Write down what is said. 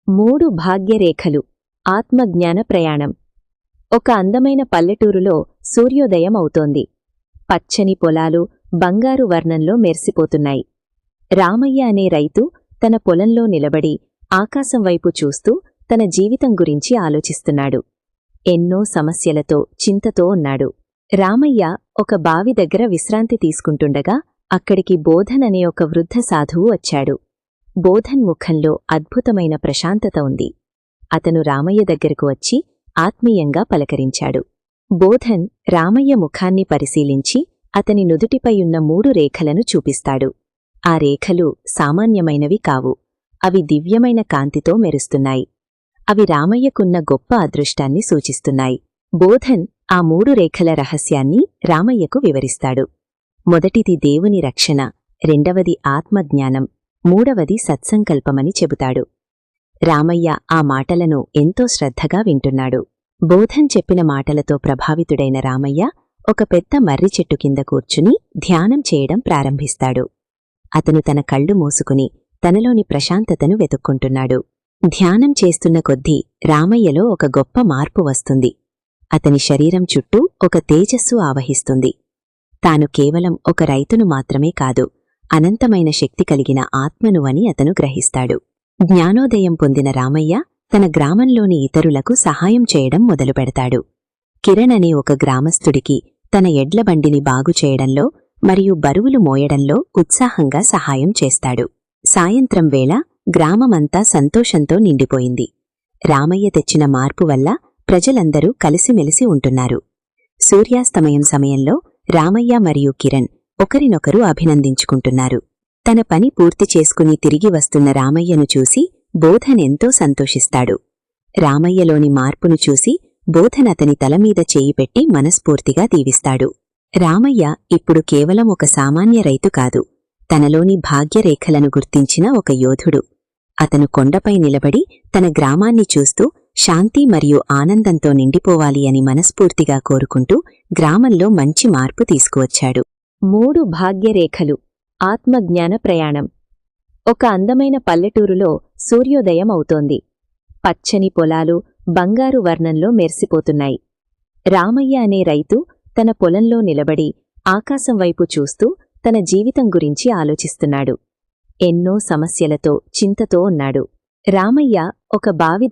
మూడు భాగ్యరేఖలు ఆత్మజ్ఞాన ప్రయాణం. ఒక అందమైన పల్లెటూరులో సూర్యోదయం అవుతోంది. పచ్చని పొలాలు బంగారు వర్ణంలో మెరిసిపోతున్నాయి. రామయ్య అనే రైతు తన పొలంలో నిలబడి ఆకాశం వైపు చూస్తూ తన జీవితం గురించి ఆలోచిస్తున్నాడు. ఎన్నో సమస్యలతో చింతతో ఉన్నాడు. రామయ్య ఒక బావి దగ్గర విశ్రాంతి తీసుకుంటుండగా అక్కడికి బోధన్ అనే ఒక వృద్ధ సాధువు వచ్చాడు. బోధన్ ముఖంలో అద్భుతమైన ప్రశాంతత ఉంది. అతను రామయ్య దగ్గరకు వచ్చి ఆత్మీయంగా పలకరించాడు. బోధన్ రామయ్య ముఖాన్ని పరిశీలించి అతని నుదుటిపైయున్న 3 రేఖలను చూపిస్తాడు. ఆ రేఖలు సామాన్యమైనవి కావు. అవి దివ్యమైన కాంతితో మెరుస్తున్నాయి. అవి రామయ్యకున్న గొప్ప అదృష్టాన్ని సూచిస్తున్నాయి. బోధన్ ఆ 3 రేఖల రహస్యాన్ని రామయ్యకు వివరిస్తాడు. మొదటిది దేవుని రక్షణ, రెండవది ఆత్మజ్ఞానం, మూడవది సత్సంకల్పమని చెబుతాడు. రామయ్య ఆ మాటలను ఎంతో శ్రద్ధగా వింటున్నాడు. బోధన్ చెప్పిన మాటలతో ప్రభావితుడైన రామయ్య ఒక పెద్ద మర్రి చెట్టు కింద కూర్చుని ధ్యానం చేయడం ప్రారంభిస్తాడు. అతను తన కళ్ళు మూసుకుని తనలోని ప్రశాంతతను వెతుక్కుంటున్నాడు. ధ్యానం చేస్తున్న కొద్దీ రామయ్యలో ఒక గొప్ప మార్పు వస్తుంది. అతని శరీరం చుట్టూ ఒక తేజస్సు ఆవహిస్తుంది. తాను కేవలం ఒక రైతును మాత్రమే కాదు, అనంతమైన శక్తి కలిగిన ఆత్మను అని అతను గ్రహిస్తాడు. జ్ఞానోదయం పొందిన రామయ్య తన గ్రామంలోని ఇతరులకు సహాయం చేయడం మొదలుపెడతాడు. కిరణ్ అనే ఒక గ్రామస్థుడికి తన ఎడ్ల బండిని బాగుచేయడంలో మరియు బరువులు మోయడంలో ఉత్సాహంగా సహాయం చేస్తాడు. సాయంత్రం వేళ గ్రామమంతా సంతోషంతో నిండిపోయింది. రామయ్య తెచ్చిన మార్పు వల్ల ప్రజలందరూ కలిసిమెలిసి ఉంటున్నారు. సూర్యాస్తమయం సమయంలో రామయ్య మరియు కిరణ్ ఒకరినొకరు అభినందించుకుంటున్నారు. తన పని పూర్తి చేసుకుని తిరిగి వస్తున్న రామయ్యను చూసి బోధన్ ఎంతో సంతోషిస్తాడు. రామయ్యలోని మార్పును చూసి బోధన్ అతని తలమీద చేయి పెట్టి మనస్ఫూర్తిగా దీవిస్తాడు. రామయ్య ఇప్పుడు కేవలం ఒక సామాన్య రైతు కాదు, తనలోని భాగ్యరేఖలను గుర్తించిన ఒక యోధుడు. అతను కొండపై నిలబడి తన గ్రామాన్ని చూస్తూ శాంతి మరియు ఆనందంతో నిండిపోవాలి అని మనస్ఫూర్తిగా కోరుకుంటూ గ్రామంలో మంచి మార్పు తీసుకువచ్చాడు. 3 భాగ్యరేఖలు ఆత్మజ్ఞాన ప్రయాణం. ఒక అందమైన పల్లెటూరులో సూర్యోదయం అవుతోంది. పచ్చని పొలాలు బంగారు వర్ణంలో మెరిసిపోతున్నాయి. రామయ్య అనే రైతు తన పొలంలో నిలబడి ఆకాశం వైపు చూస్తూ తన జీవితం గురించి ఆలోచిస్తున్నాడు. ఎన్నో సమస్యలతో చింతతో ఉన్నాడు. రామయ్య ఒక బావి